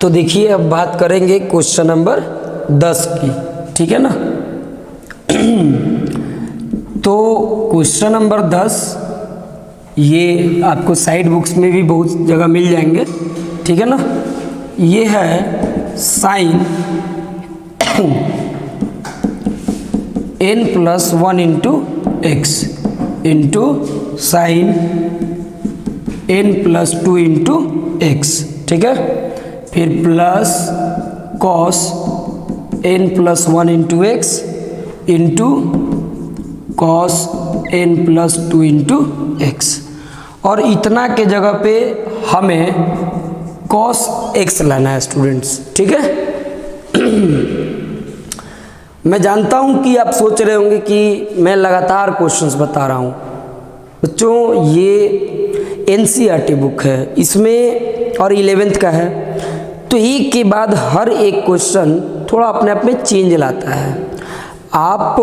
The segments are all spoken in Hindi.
तो देखिए अब बात करेंगे क्वेश्चन नंबर 10 की, ठीक है ना। तो क्वेश्चन नंबर 10 ये आपको साइड बुक्स में भी बहुत जगह मिल जाएंगे, ठीक है ना। ये है sine n+1 into x into sine n+2 into x, ठीक है। फिर plus cos n+1 into x into cos n+2 into x, और इतना के जगह पे हमें कॉस एक्स लाना है स्टूडेंट्स, ठीक है। मैं जानता हूं कि आप सोच रहे होंगे कि मैं लगातार क्वेश्चंस बता रहा हूं बच्चों, ये एनसीईआरटी बुक है इसमें और 11th का है, तो एक के बाद हर एक क्वेश्चन थोड़ा अपने आप में चेंज लाता है। आप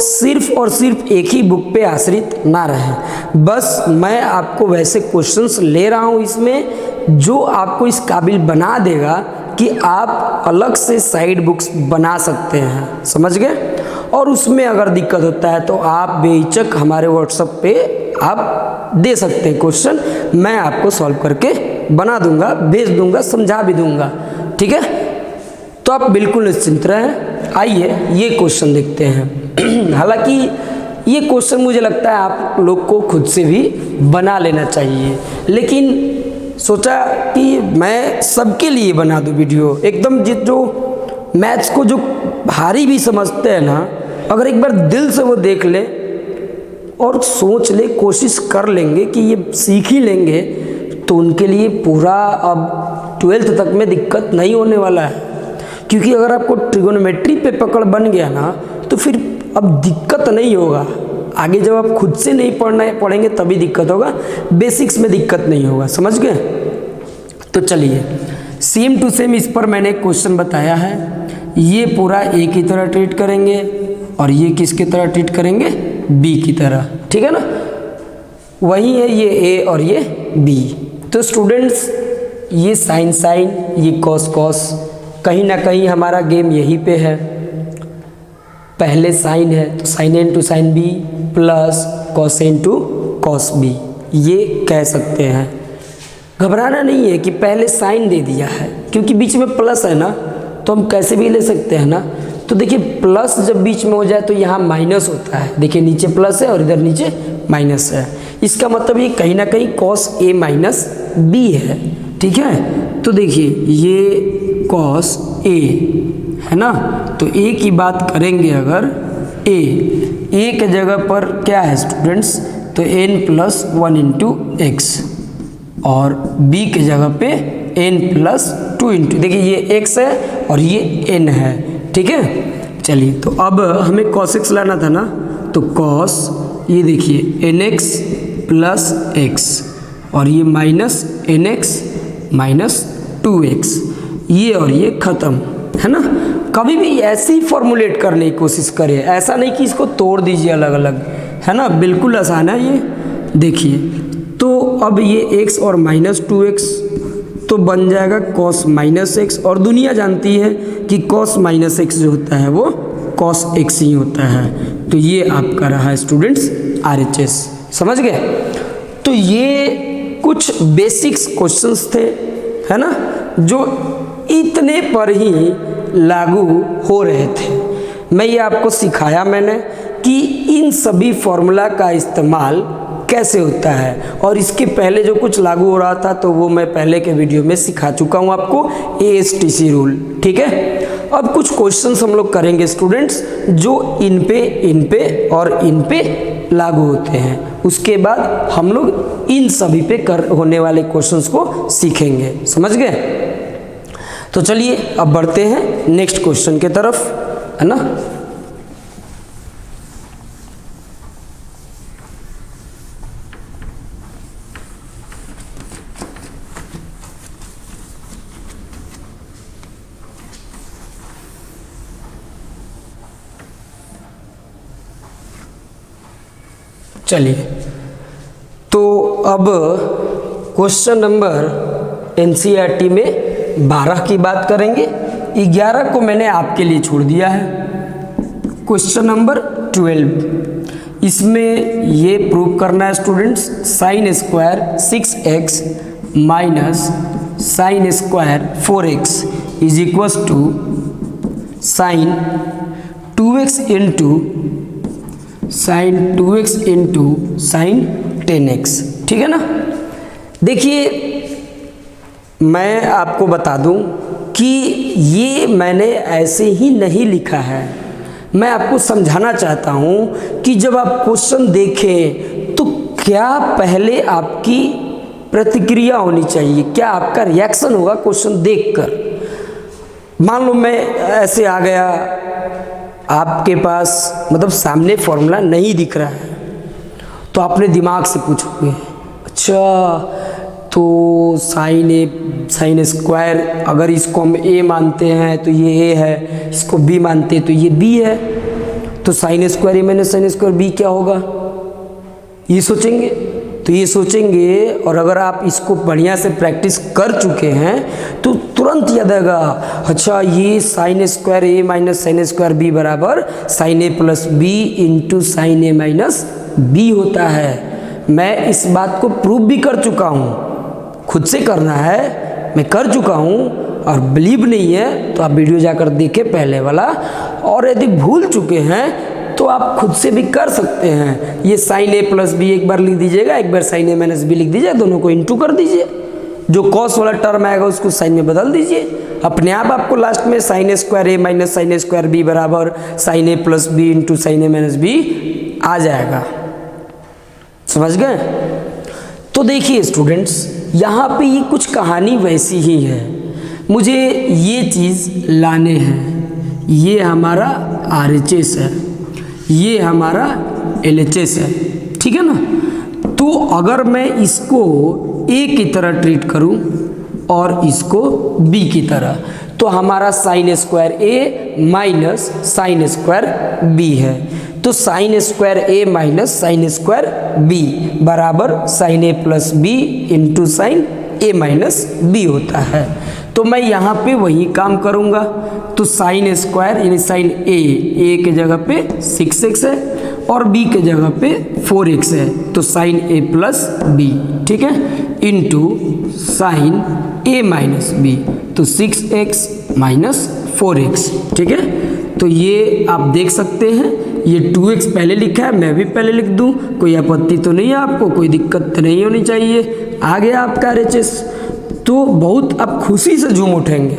सिर्फ और सिर्फ एक ही बुक पे आश्रित ना रहें, बस मैं आपको वैसे क्वेश्चंस ले रहा हूँ इसमें जो आपको इस काबिल बना देगा कि आप अलग से साइड बुक्स बना सकते हैं, समझ गए। और उसमें अगर दिक्कत होता है तो आप बेहिचक हमारे व्हाट्सएप पे आप दे सकते हैं क्वेश्चन, मैं आपको सॉल्व करके बना दूंगा, भेज दूंगा, समझा भी दूंगा, ठीक है। तो आप बिल्कुल निश्चिंत रहें। आइए ये क्वेश्चन देखते हैं। हालांकि ये क्वेश्चन मुझे लगता है आप लोग को खुद से भी बना लेना चाहिए, लेकिन सोचा कि मैं सबके लिए बना दूं वीडियो एकदम, जो मैथ्स को जो भारी भी समझते हैं ना, अगर एक बार दिल से वो देख ले और सोच ले, कोशिश कर लेंगे कि ये सीख ही लेंगे, तो उनके लिए पूरा अब 12th तक में दिक्कत नहीं होने वाला है। क्योंकि अगर आपको ट्रिगोनोमेट्री पे पकड़ बन गया ना, तो फिर अब दिक्कत नहीं होगा। आगे जब आप खुद से नहीं पढ़ेंगे तभी दिक्कत होगा, बेसिक्स में दिक्कत नहीं होगा, समझ गए। तो चलिए सेम टू सेम इस पर मैंने क्वेश्चन बताया है, ये पूरा ए की तरह ट्रीट करेंगे और ये किसकी तरह ट्रीट करेंगे, बी की तरह, ठीक है ना। वही है ये ए और ये बी। तो स्टूडेंट्स ये साइन साइन, ये कॉस कॉस, कहीं ना कहीं हमारा गेम यहीं पे है। पहले साइन है तो sine A into sine B plus cos A into cos B, ये कह सकते हैं। घबराना नहीं है कि पहले साइन दे दिया है, क्योंकि बीच में प्लस है ना, तो हम कैसे भी ले सकते हैं ना। तो देखिए प्लस जब बीच में हो जाए तो यहाँ माइनस होता है, देखिए नीचे प्लस है और इधर नीचे माइनस है, इसका मतलब ये कहीं ना कहीं कॉस ए माइनस बी है, ठीक है। तो देखिए ये कॉस ए है ना, तो ए की बात करेंगे अगर ए के जगह पर क्या है स्टूडेंट्स, तो n+1 इंटू एक्स, और b के जगह पे n+2 इंटू, देखिए ये x है और ये n है, ठीक है। चलिए तो अब हमें cos x लाना था ना, तो cos ये देखिए nx प्लस x और ये माइनस nx माइनस 2x, ये और ये खत्म, है ना। कभी भी ऐसे ही फॉर्मुलेट करने की कोशिश करें, ऐसा नहीं कि इसको तोड़ दीजिए अलग अलग, है ना, बिल्कुल आसान है ये। देखिए तो अब ये x और माइनस 2x तो बन जाएगा cos माइनस एक्स, और दुनिया जानती है कि cos माइनस एक्स जो होता है वो cos x ही होता है। तो ये आपका रहा है स्टूडेंट्स RHS, समझ गए। तो ये कुछ बेसिक्स क्वेश्चंस थे, है ना, जो इतने पर ही लागू हो रहे थे। मैं ये आपको सिखाया मैंने कि इन सभी फॉर्मूला का इस्तेमाल कैसे होता है, और इसके पहले जो कुछ लागू हो रहा था तो वो मैं पहले के वीडियो में सिखा चुका हूँ आपको, ASTC रूल, ठीक है। अब कुछ क्वेश्चंस हम लोग करेंगे स्टूडेंट्स जो इन पे और इन पे लागू होते हैं, उसके बाद हम लोग इन सभी पे होने वाले क्वेश्चंस को सीखेंगे, समझ गए। तो चलिए अब बढ़ते हैं नेक्स्ट क्वेश्चन के तरफ, है ना। चलिए तो अब क्वेश्चन नंबर एनसीईआरटी में 12 की बात करेंगे, 11 को मैंने आपके लिए छोड़ दिया है। क्वेश्चन नंबर 12, इसमें ये प्रूव करना है students, sine square 6x minus sine square 4x is equals to sine 2x into sine 10x। ठीक है ना। देखिए मैं आपको बता दूं कि ये मैंने ऐसे ही नहीं लिखा है, मैं आपको समझाना चाहता हूं कि जब आप क्वेश्चन देखें तो क्या पहले आपकी प्रतिक्रिया होनी चाहिए, क्या आपका रिएक्शन होगा क्वेश्चन देखकर। मान लो मैं ऐसे आ गया, आपके पास मतलब सामने फॉर्मूला नहीं दिख रहा है, तो आपने दिमाग से पूछोगे अच्छा तो साइन स्क्वायर, अगर इसको हम a मानते हैं तो ये a है, इसको b मानते हैं तो ये b है, तो sine square a minus sine square b क्या होगा, ये सोचेंगे। तो ये सोचेंगे, और अगर आप इसको बढ़िया से प्रैक्टिस कर चुके हैं तो तुरंत याद आएगा, अच्छा ये sine square a minus sine square b बराबर sine a plus b into sine a minus b होता है। मैं इस बात को प्रूव भी कर चुका हूँ, खुद से करना है, मैं कर चुका हूँ, और बिलीव नहीं है तो आप वीडियो जाकर देखें पहले वाला, और यदि भूल चुके हैं तो आप खुद से भी कर सकते हैं। ये साइन a प्लस बी एक बार लिख दीजिएगा, एक बार साइन a माइनस बी लिख दीजिए, दोनों को इंटू कर दीजिए, जो कॉस वाला टर्म आएगा उसको साइन में बदल दीजिए, अपने आप आपको लास्ट में sine square a minus sine square b बराबर sine a plus B into sine a minus B आ जाएगा। समझ गए। तो देखिए स्टूडेंट्स, यहाँ पे ये कुछ कहानी वैसी ही है, मुझे ये चीज़ लाने हैं, ये हमारा RHS है, ये हमारा LHS है, ठीक है ना। तो अगर मैं इसको A की तरह ट्रीट करूं और इसको B की तरह, तो हमारा sine square A minus sine square B है, तो sine square A minus sine square B बराबर sine A plus B into sine A minus B होता है। तो मैं यहाँ पे वही काम करूँगा, तो साइन स्क्वायर यानी साइन A के जगह पे 6x है और B के जगह पे 4x है, तो साइन A प्लस B, ठीक है, into sine A minus B, तो 6x माइनस 4x, ठीक है। तो ये आप देख सकते हैं, ये 2x पहले लिखा है, मैं भी पहले लिख दूं, कोई आपत्ति तो नहीं है आपको, कोई दिक्कत नहीं होनी चाहिए। आ गया आपका RHS, तो बहुत आप खुशी से झूम उठेंगे,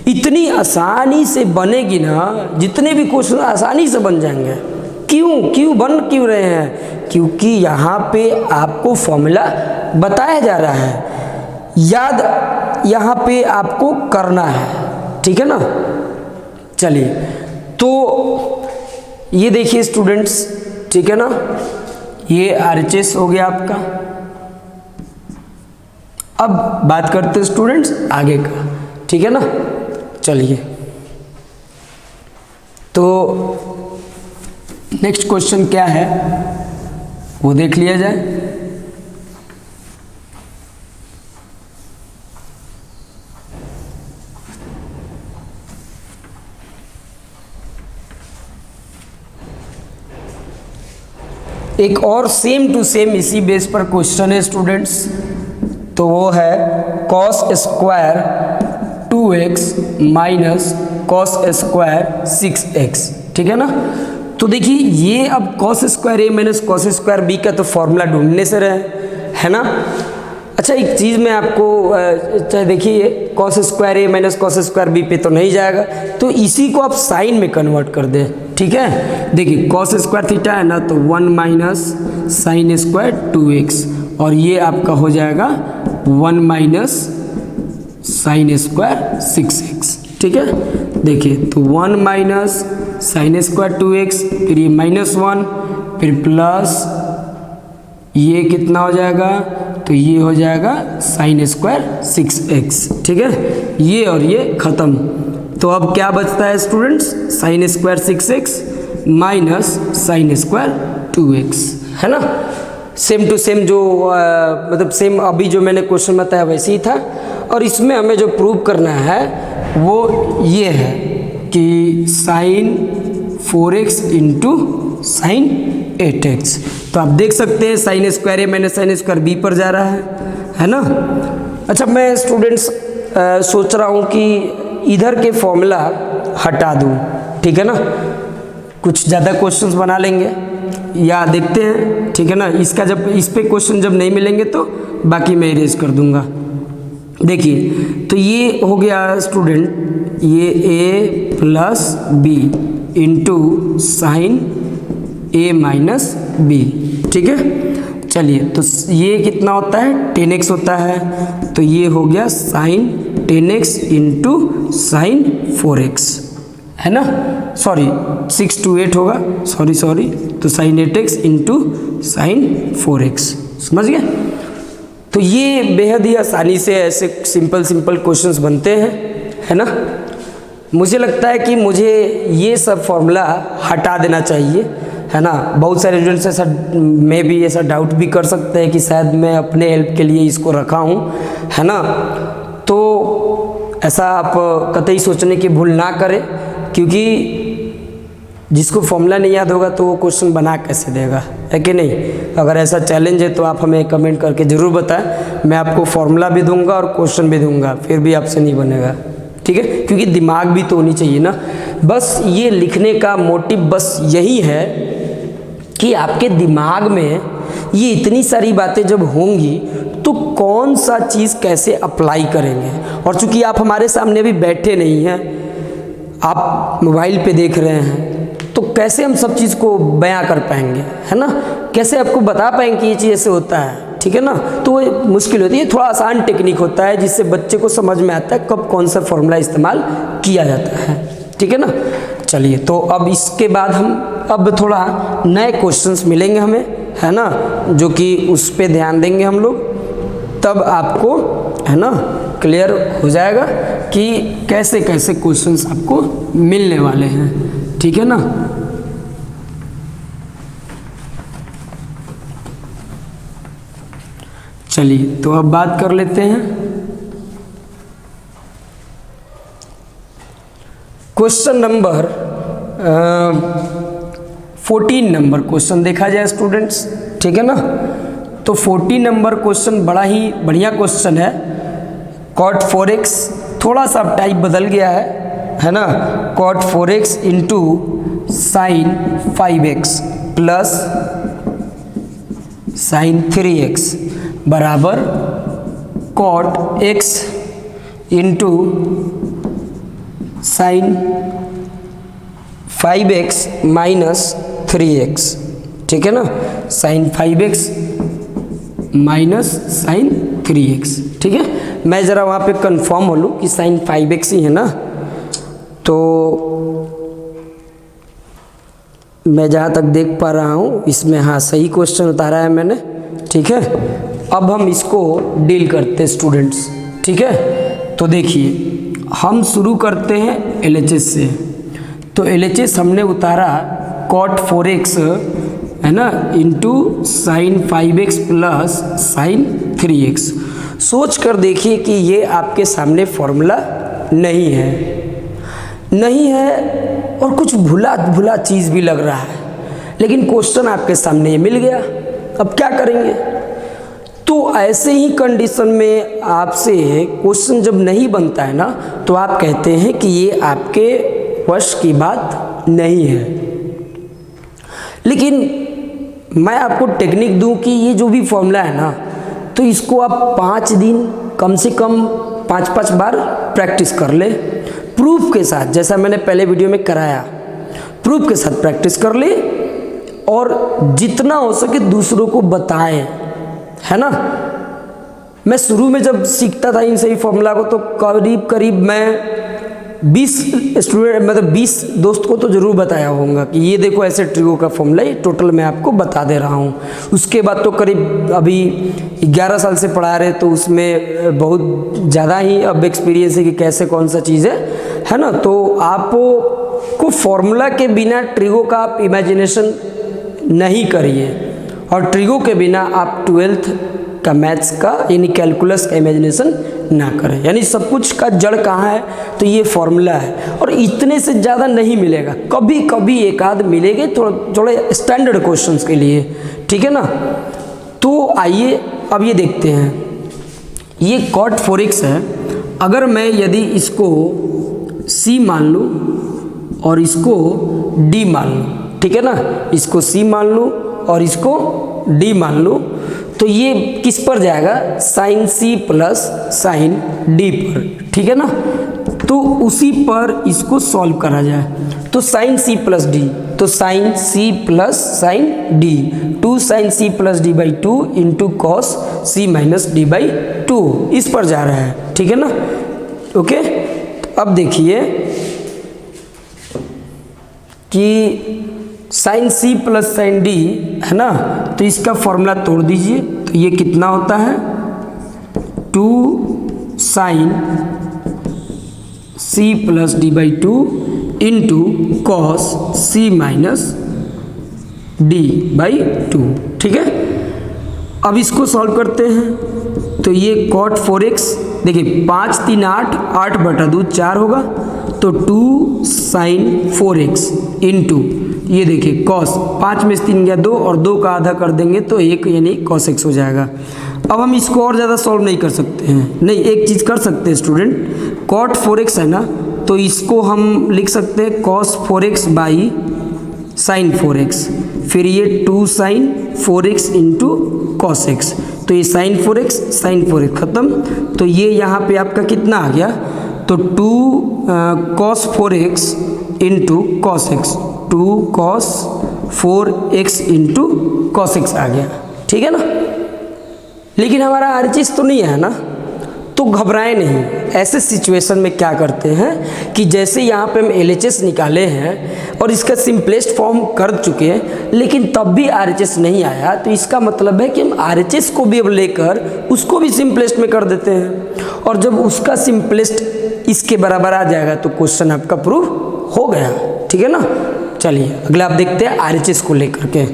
इतनी आसानी से बनेगी ना, जितने भी क्वेश्चन आसानी से बन जाएंगे। क्यों बन क्यों रहे हैं? क्योंकि यहाँ पे आपको फॉर्मूला बताया जा रहा है, याद यहाँ पे आपको करना है, ठीक है ना। चलिए, तो ये देखिए स्टूडेंट्स, ठीक है ना, ये RHS हो गया आपका। अब बात करते हैं स्टूडेंट्स आगे का, ठीक है ना। चलिए, तो नेक्स्ट क्वेश्चन क्या है वो देख लिया जाए। एक और सेम टू सेम इसी बेस पर क्वेश्चन है स्टूडेंट्स, तो वो है cos square 2x minus cos square 6x, ठीक है ना। तो देखिए, ये अब cos square a minus cos square b का तो फॉर्मूला ढूंढने से रहे, है ना। अच्छा, एक चीज़ मैं आपको चाहे देखिए, cos square a minus cos square b पे तो नहीं जाएगा, तो इसी को आप साइन में कन्वर्ट कर दें, ठीक है। देखिए, कॉस स्क्वायर थीटा है ना, तो 1 माइनस साइन स्क्वायर 2x, और ये आपका हो जाएगा 1 माइनस साइन स्क्वायर 6x, ठीक है। देखिए, तो 1 माइनस साइन स्क्वायर 2x, फिर ये -1, फिर प्लस ये कितना हो जाएगा, तो ये हो जाएगा साइन स्क्वायर 6x, ठीक है। ये और ये खत्म, तो अब क्या बचता है students, sine square 6x minus sine square 2x, है ना। सेम टू सेम जो मतलब सेम अभी जो मैंने क्वेश्चन बताया वैसे ही था, और इसमें हमें जो प्रूव करना है वो ये है कि sign 4x into sine 8x। तो आप देख सकते हैं साइन स्क्वायर ए माइनस साइन स्क्वायर बी पर जा रहा है ना। अच्छा, मैं स्टूडेंट्स सोच रहा हूँ कि इधर के फॉर्मूला हटा दूँ, ठीक है ना, कुछ ज़्यादा क्वेश्चंस बना लेंगे या देखते हैं, ठीक है ना। इसका जब इस पे क्वेश्चन जब नहीं मिलेंगे तो बाकी मैं इरेज कर दूंगा। देखिए, तो ये हो गया स्टूडेंट, ये a plus B into sine a minus b, ठीक है। चलिए, तो ये कितना होता है 10x होता है, तो ये हो गया sign 10x into sine 4x, है ना। सॉरी 6 to 8 होगा, सॉरी, तो sign 8x into sine 4x, समझ गए। तो ये बेहद ही आसानी से ऐसे सिंपल क्वेश्चंस बनते हैं, है ना। मुझे लगता है कि मुझे ये सब फॉर्मूला हटा देना चाहिए, है ना। बहुत सारे स्टूडेंट्स ऐसा में भी ऐसा डाउट भी कर सकते हैं कि शायद मैं अपने हेल्प के लिए इसको रखा हूँ, है ना। तो ऐसा आप कतई सोचने की भूल ना करें, क्योंकि जिसको फॉर्मूला नहीं याद होगा तो वो क्वेश्चन बना कैसे देगा, है कि नहीं। अगर ऐसा चैलेंज है तो आप हमें कमेंट करके ज़रूर बताएं, मैं आपको फॉर्मूला भी दूंगा और क्वेश्चन भी दूंगा, फिर भी आपसे नहीं बनेगा, ठीक है। क्योंकि दिमाग भी तो होनी चाहिए ना। बस ये लिखने का मोटिव बस यही है कि आपके दिमाग में ये इतनी सारी बातें जब होंगी तो कौन सा चीज़ कैसे अप्लाई करेंगे। और चूंकि आप हमारे सामने अभी बैठे नहीं हैं, आप मोबाइल पे देख रहे हैं, तो कैसे हम सब चीज़ को बयां कर पाएंगे, है ना। कैसे आपको बता पाएंगे कि ये चीज़ ऐसे होता है, ठीक है ना। तो वो मुश्किल होती है, थोड़ा आसान टेक्निक होता है जिससे बच्चे को समझ में आता है कब कौन सा फॉर्मूला इस्तेमाल किया जाता है, ठीक है ना। चलिए, तो अब इसके बाद हम अब थोड़ा नए क्वेश्चंस मिलेंगे हमें, है ना, जो कि उस पर ध्यान देंगे हम लोग, तब आपको, है ना, क्लियर हो जाएगा कि कैसे कैसे क्वेश्चंस आपको मिलने वाले हैं, ठीक है ना। चलिए, तो अब बात कर लेते हैं क्वेश्चन नंबर 14 नंबर क्वेश्चन देखा जाए स्टूडेंट्स, ठीक है ना। तो 14 नंबर क्वेश्चन बड़ा ही बढ़िया क्वेश्चन है। cot 4x, थोड़ा सा टाइप बदल गया है ना। cot 4x into sine 5x plus sign 3x बराबर cot x into sine 5x minus 3x, ठीक है ना। Sign 5x minus sine 3x, ठीक है। मैं ज़रा वहाँ पे कंफर्म हो लूँ कि साइन 5x ही है ना। तो मैं जहाँ तक देख पा रहा हूँ इसमें, हाँ, सही क्वेश्चन उतारा है मैंने, ठीक है। अब हम इसको डील करते हैं स्टूडेंट्स, ठीक है। तो देखिए, हम शुरू करते हैं LHS से। तो LHS हमने उतारा cot 4x, है ना, into sine 5x plus sign 3x। सोच कर देखिए कि ये आपके सामने फॉर्मूला नहीं है और कुछ भुला चीज़ भी लग रहा है, लेकिन क्वेश्चन आपके सामने ये मिल गया। अब क्या करेंगे। तो ऐसे ही कंडीशन में आपसे क्वेश्चन जब नहीं बनता है ना, तो आप कहते हैं कि ये आपके वश की बात नहीं है। लेकिन मैं आपको टेक्निक दूं कि ये जो भी फॉर्मूला है ना, तो इसको आप 5 दिन कम से कम 5-5 बार प्रैक्टिस कर ले, प्रूफ के साथ, जैसा मैंने पहले वीडियो में कराया, प्रूफ के साथ प्रैक्टिस कर ले और जितना हो सके दूसरों को बताएं, है ना। मैं शुरू में जब सीखता था इन सही फॉर्मूला को, तो करीब मैं 20 स्टूडेंट, मतलब 20 दोस्त को तो ज़रूर बताया होगा कि ये देखो ऐसे ट्रिगो का फॉर्मूला, ये टोटल मैं आपको बता दे रहा हूँ। उसके बाद तो करीब अभी 11 साल से पढ़ा रहे, तो उसमें बहुत ज़्यादा ही अब एक्सपीरियंस है कि कैसे कौन सा चीज़ है ना। तो आपको फॉर्मूला के बिना ट्रिगो का आप इमेजिनेशन नहीं करिए, और ट्रिगो के बिना आप 12th का मैथ्स का यानी कैलकुलस का इमेजिनेशन ना करें। यानी सब कुछ का जड़ कहाँ है, तो ये फॉर्मूला है और इतने से ज़्यादा नहीं मिलेगा, कभी कभी एक आध मिलेंगे थोड़े स्टैंडर्ड क्वेश्चंस के लिए, ठीक है ना। तो आइए अब ये देखते हैं, ये cot 4x है। अगर मैं यदि इसको c मान लूँ और इसको d मान लूँ, ठीक है ना, इसको c मान लूँ और इसको d मान लूँ, तो ये किस पर जाएगा, sine c plus sine d पर, ठीक है ना। तो उसी पर इसको सॉल्व करा जाए, तो साइन c प्लस d, तो sine c plus sine d, 2 sine c plus d by 2 into cos c minus d by 2 इस पर जा रहा है, ठीक है ना। ओके, अब देखिए कि sine c plus sine d है ना, तो इसका फॉर्मूला तोड़ दीजिए, तो ये कितना होता है, 2 sine c plus d by 2 into cos c minus d by 2, ठीक है। अब इसको सॉल्व करते हैं, तो ये cot 4x देखिए 5 3 8, 8 बटा 2 4 होगा, तो 2 साइन 4x इंटू ये देखिए कॉस, 5 में से 3 गया 2 और 2 का आधा कर देंगे तो 1 यानी cos x हो जाएगा। अब हम इसको और ज़्यादा सॉल्व नहीं कर सकते हैं, नहीं एक चीज़ कर सकते हैं स्टूडेंट, cot 4x है ना, तो इसको हम लिख सकते हैं cos 4x by sine 4x, फिर ये 2 sign 4x into cos x, तो ये साइन 4x ख़त्म, तो ये यहाँ पे आपका कितना आ गया, तो 2 cos 4x into cos x, 2 cos 4x into cos x आ गया, ठीक है ना। लेकिन हमारा RHS तो नहीं है ना, तो घबराएं नहीं। ऐसे सिचुएशन में क्या करते हैं कि जैसे यहाँ पे हम LHS निकाले हैं और इसका सिंपलेस्ट फॉर्म कर चुके हैं, लेकिन तब भी RHS नहीं आया, तो इसका मतलब है कि हम RHS को भी अब लेकर उसको भी सिंपलेस्ट में कर देते हैं, और जब उसका सिंपलेस्ट इसके बराबर आ जाएगा तो क्वेश्चन आपका प्रूव हो गया, ठीक है ना। चलिए अगला आप देखते हैं RHS को लेकर के।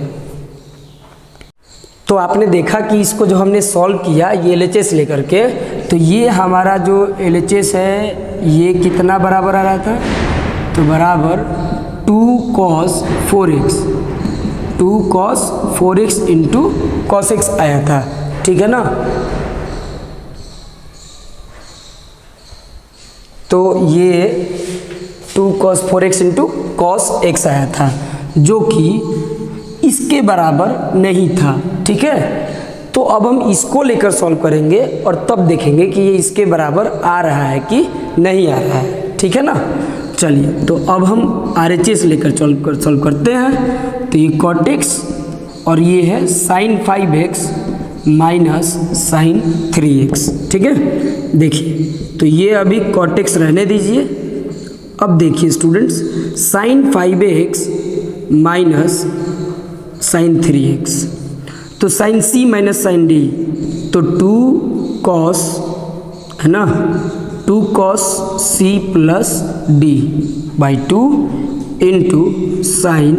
तो आपने देखा कि इसको जो हमने सॉल्व किया ये LHS लेकर के, तो ये हमारा जो LHS है ये कितना बराबर आ रहा था, तो बराबर 2 cos 4x into cos x आया था, ठीक है ना। तो ये 2 cos 4x into cos x आया था, जो कि इसके बराबर नहीं था, ठीक है। तो अब हम इसको लेकर सॉल्व करेंगे और तब देखेंगे कि ये इसके बराबर आ रहा है कि नहीं आ रहा है, ठीक है ना। चलिए तो अब हम RHS लेकर सॉल्व करते हैं, तो ये cot x और ये है sign 5x minus sine 3x, ठीक है। देखिए तो ये अभी cot x रहने दीजिए। अब देखिए students, sign 5x minus sine 3x, तो sine c minus sine d, तो 2 cos है ना, 2 cos c plus d by 2 into sine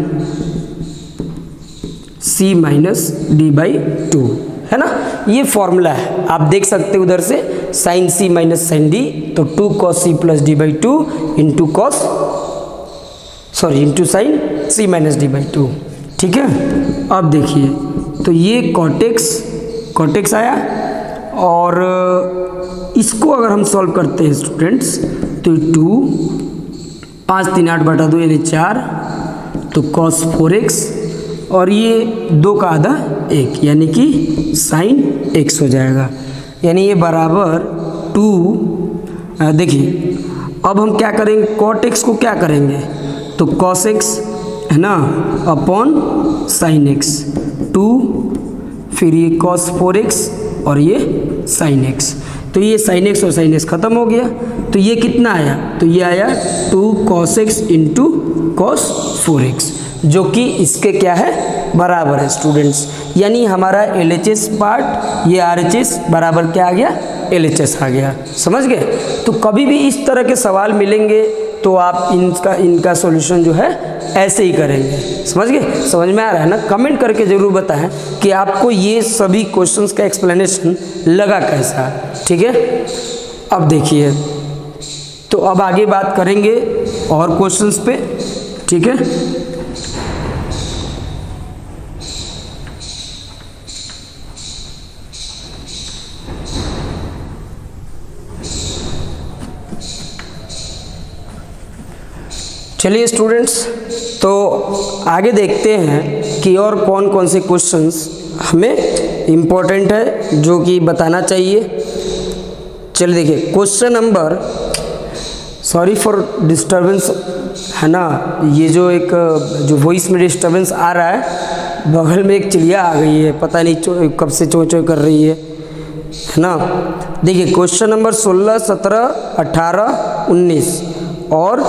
c minus d by 2, है ना। ये फॉर्मूला है, आप देख सकते हैं उधर से sine c minus sine d, तो 2 cos c plus d by 2 into into sine c minus d by 2, ठीक है। अब देखिए तो ये cot x आया, और इसको अगर हम सॉल्व करते हैं स्टूडेंट्स, तो 2 5 3 8 बटा 2 यानी 4, तो cos 4x और ये 2 का आधा 1 यानी कि साइन x हो जाएगा, यानी ये बराबर 2। देखिए अब हम क्या करेंगे, cot x को क्या करेंगे, तो cos x है ना अपॉन साइन x, 2 फिर ये cos 4x और ये साइन x, तो ये साइन x और साइन x खत्म हो गया, तो ये कितना आया, तो ये आया 2 cos x into cos 4x, जो कि इसके क्या है बराबर है स्टूडेंट्स। यानी हमारा LHS पार्ट ये RHS बराबर क्या आ गया, LHS आ गया, समझ गए। तो कभी भी इस तरह के सवाल मिलेंगे तो आप इनका सॉल्यूशन जो है ऐसे ही करेंगे। समझ गए? समझ में आ रहा है ना? कमेंट करके ज़रूर बताएं कि आपको ये सभी क्वेश्चंस का एक्सप्लेनेशन लगा कैसा। ठीक है, अब देखिए, तो अब आगे बात करेंगे और क्वेश्चंस पे। ठीक है, चलिए स्टूडेंट्स, तो आगे देखते हैं कि और कौन कौन से क्वेश्चंस हमें इम्पोर्टेंट है जो कि बताना चाहिए। चलिए देखिए, question number, sorry for disturbance, है ना, ये जो वॉइस में डिस्टर्बेंस आ रहा है, बगल में एक चिड़िया आ गई है, पता नहीं कब से चों चों कर रही है ना। देखिए क्वेश्चन नंबर 16, 17, 18, 19 और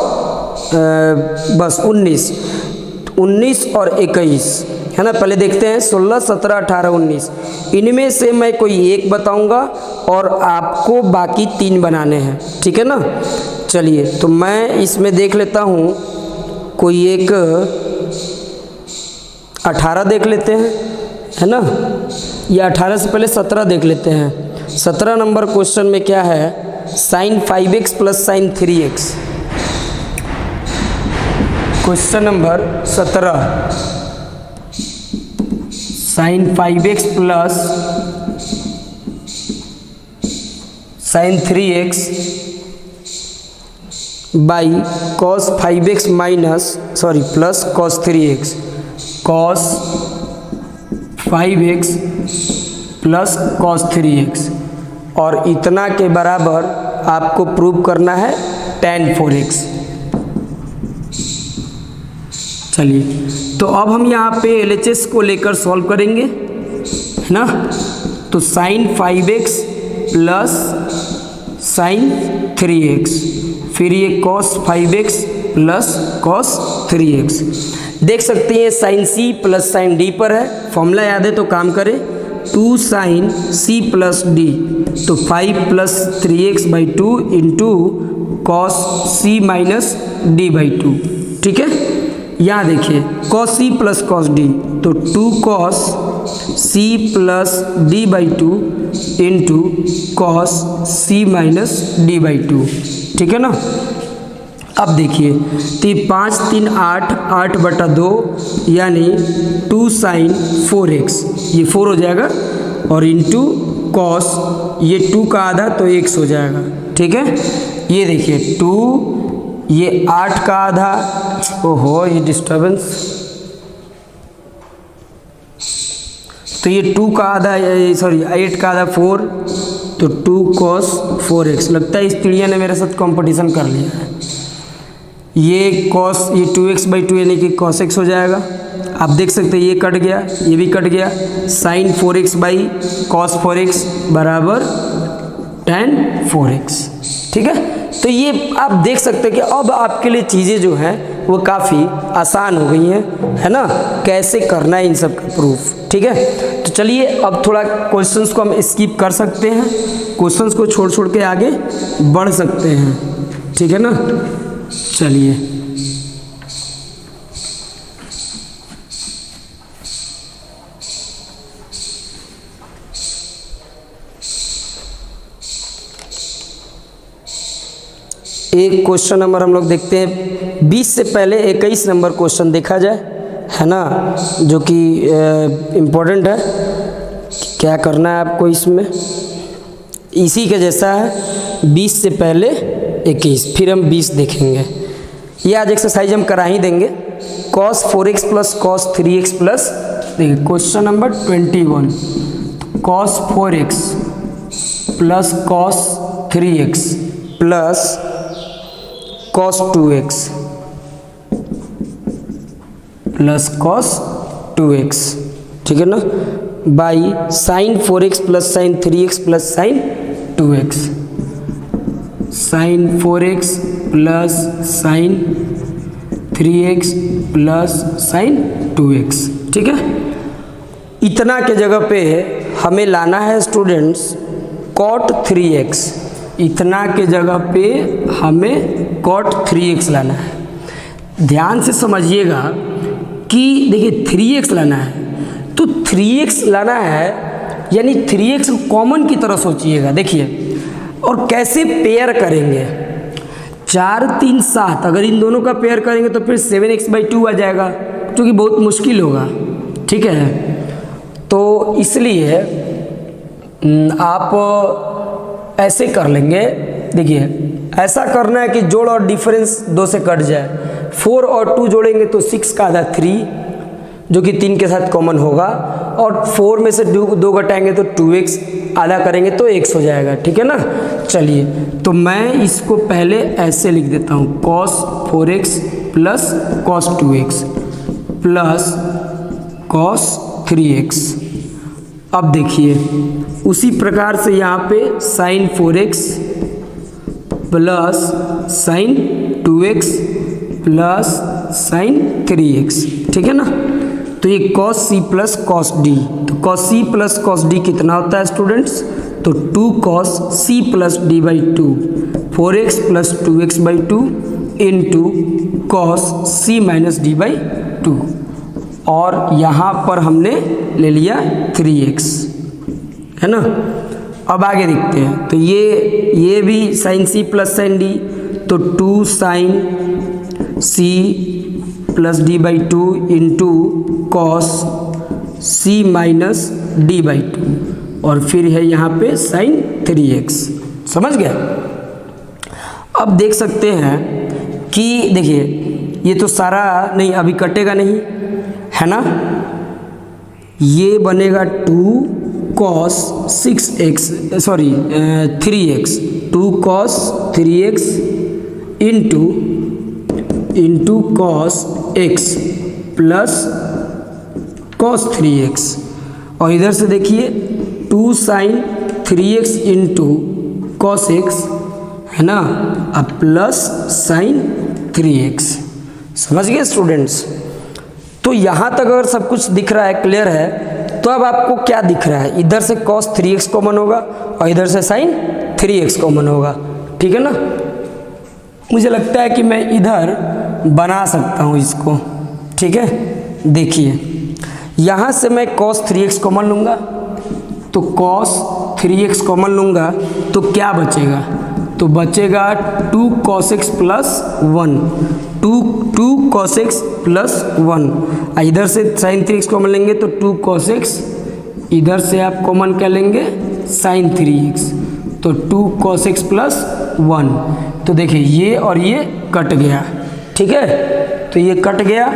बस 19 और 21, है ना। पहले देखते हैं 16, 17, 18, 19। इनमें से मैं कोई एक बताऊंगा और आपको बाकी 3 बनाने हैं। ठीक है ना। चलिए, तो मैं इसमें देख लेता हूँ, कोई एक 18 देख लेते हैं, है ना, या 18 से पहले 17 देख लेते हैं। 17 नंबर क्वेश्चन में क्या है, sin 5x plus sin 3x। Question number 17, sin 5x plus sin 3x by cos 5x plus cos 3x, cos 5x plus cos 3x, और इतना के बराबर आपको प्रूव करना है tan 4x। चलिए, तो अब हम यहाँ पे LHS को लेकर सॉल्व करेंगे, है ना। तो sin 5x plus sin 3x, फिर ये cos 5x plus cos 3x। देख सकते हैं sin c plus sin d पर है, फॉर्मूला याद है तो काम करें, 2 sin c प्लस d, तो 5 plus 3x by 2 into cos c minus d by 2। ठीक है, यहाँ देखिए cos c plus cos d, तो 2 cos c plus d by 2 into cos c minus d by 2। ठीक है ना। अब देखिए, तो 5 3 8, 8/2 यानी 2 sin 4x, ये 4 हो जाएगा, और इंटू cos, ये 2 का आधा तो x हो जाएगा। ठीक है, ये देखिए 2, ये 8 का आधा, ओहो ये डिस्टर्बेंस, तो ये 2 का आधा, सॉरी 8 का आधा 4, तो 2 cos 4x। लगता है इस चिड़िया ने मेरे साथ कंपटीशन कर लिया है। ये cos, ये 2x बाई 2 यानी कि cos x हो जाएगा। आप देख सकते हैं ये कट गया, ये भी कट गया, sin 4x by cos 4x बराबर tan 4x। ठीक है, तो ये आप देख सकते हैं कि अब आपके लिए चीज़ें जो हैं वो काफ़ी आसान हो गई हैं, है ना, कैसे करना है इन सब का प्रूफ। ठीक है, तो चलिए अब थोड़ा क्वेश्चंस को हम स्किप कर सकते हैं, क्वेश्चंस को छोड़ के आगे बढ़ सकते हैं। ठीक है ना। चलिए, एक क्वेश्चन नंबर हम लोग देखते हैं, 20 से पहले 21 नंबर क्वेश्चन देखा जाए, है ना, जो कि इम्पोर्टेंट है। क्या करना है आपको इसमें, इसी के जैसा है, 20 से पहले 21, फिर हम 20 देखेंगे। ये आज एक्सरसाइज हम करा ही देंगे। cos 4x plus cos 3x plus, देखिए question number 21, cos 4x plus cos 3x plus cos 2x plus cos 2x। ठीक है ना, by sin 4x plus sin 3x plus sin 2x, sin 4x plus sin 3x plus sin 2x। ठीक है, इतना के जगह पे हमें लाना है स्टूडेंट्स cot 3x, इतना के जगह पे हमें cot 3x लाना है। ध्यान से समझिएगा कि देखिए 3x लाना है, तो 3x लाना है यानी 3x को कॉमन की तरह सोचिएगा। देखिए और कैसे पेयर करेंगे, 4 3 7, अगर इन दोनों का पेयर करेंगे तो फिर 7x/2 आ जाएगा, जो कि बहुत मुश्किल होगा। ठीक है, तो इसलिए आप ऐसे कर लेंगे। देखिए ऐसा करना है कि जोड़ और डिफरेंस 2 से कट जाए। 4 और 2 जोड़ेंगे तो 6 का आधा 3, जो कि 3 के साथ कॉमन होगा, और 4 में से 2 घटाएंगे तो 2x, आधा करेंगे तो x हो जाएगा। ठीक है ना। चलिए तो मैं इसको पहले ऐसे लिख देता हूँ, cos 4x plus cos 2x plus cos 3x। अब देखिए उसी प्रकार से यहाँ पे sin 4x plus sin 2x plus sin 3x। ठीक है ना। तो ये cos c plus cos d, तो cos c plus cos d कितना होता है स्टूडेंट्स, तो 2 cos c plus d/2, 4x plus 2x/2 into cos c minus d/2, और यहाँ पर हमने ले लिया 3x, है ना। अब आगे देखते हैं, तो ये भी sin c plus sin d, तो 2 sin c plus d/2 into cos c minus d/2, और फिर है यहाँ पे sin 3x। समझ गए। अब देख सकते हैं कि देखिए ये तो सारा नहीं, अभी कटेगा नहीं, है ना। ये बनेगा 2 cos 3x, 2 cos 3x into cos x plus cos 3x, और इधर से देखिए 2 sin 3x into cos x, है ना, अब प्लस sin 3x। समझ गए स्टूडेंट्स। तो यहाँ तक अगर सब कुछ दिख रहा है, क्लियर है, तो अब आपको क्या दिख रहा है, इधर से cos 3x कॉमन होगा और इधर से sin 3x कॉमन होगा। ठीक है ना। मुझे लगता है कि मैं इधर बना सकता हूँ इसको। ठीक है, देखिए यहाँ से मैं cos 3x कॉमन लूँगा, तो cos 3x कॉमन लूँगा तो क्या बचेगा, तो बचेगा 2 cos x plus 1, 2 cos x plus 1, इधर से sin 3x कॉमन लेंगे तो 2 cos x, इधर से आप कॉमन क्या लेंगे sin 3x, तो 2 cos x प्लस 1। तो देखिए ये और ये कट गया। ठीक है, तो ये कट गया,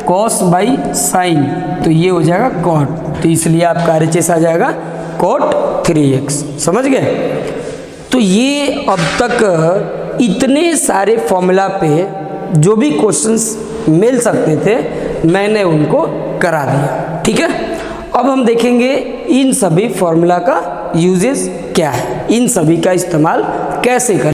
cos बाई sin, तो ये हो जाएगा cot, तो इसलिए आपका RHS आ जाएगा cot 3x। समझ गए। तो ये अब तक इतने सारे फॉर्मूला पे जो भी क्वेश्चंस मिल सकते थे मैंने उनको करा दिया। ठीक है, अब हम देखेंगे इन सभी फॉर्मूला का यूजेस क्या है, इन सभी का इस्तेमाल कैसे करें।